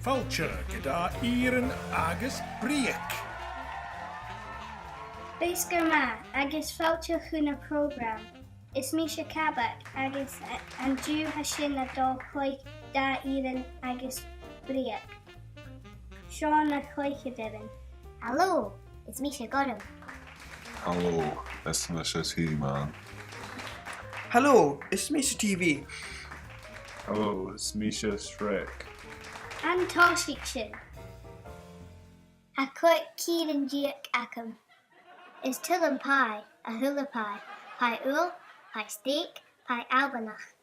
Fhirinn gyda Fhirinn agus Breug. Beisgar ma agus fáilte chun a program. Is míse Cabag agus an dú ha sin a dó chloig da Fhirinn agus Breug. Sean a chloiche dirin. Hello, it's Misha Gotham. Hello, it's Misha T-Man. Hello, it's Misha TV. Hello, it's Misha Shrek. An toshik sin. A quick Kieran Duke Ackham. Is Tillam Pie, a hula pie, pie ool, pie steak, pie albanach.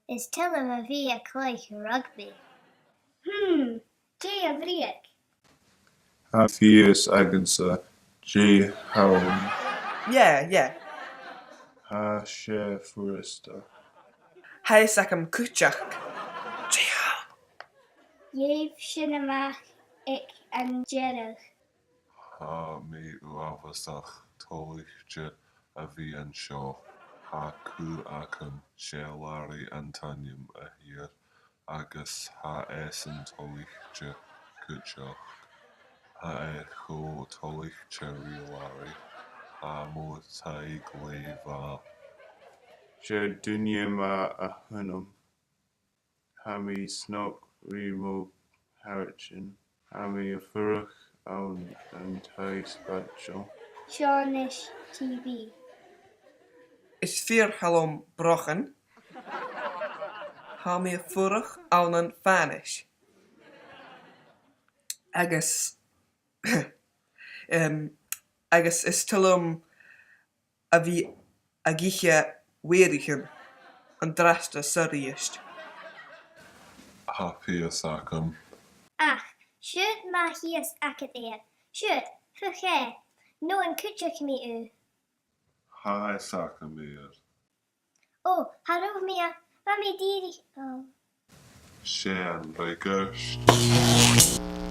Is Tillam a V a cloich rugby. Jay a Breug. Hafius Agansa, J. Howland, Yeah. Ha She Forrester. Hi Sakam Kuchak. Yev sin amach ik an Jerach. Ha mi uafasach tolichte a bhí an seo. Ha cú achan sé Larry Antonium a hir agus ha esan tolichte cúteach. Ha cho tolichte rí Larry ha mó taig léivá. Je dunya ma a hunum. Hami snok remo harichin. Hami a furach own and tai spatchel. Seanish TV. Is Fear halom brochen. Ha me furach aunan fanish. Agus agus is tilum a vi a giche weirichen an drasta surriest. Ha pias achan. Ach, should ma hias acket ear. Should, fuche. No one could check me u. Ha sachan mir. Oh, haro mia. Va me diri. Oh. Sé an bheith gist.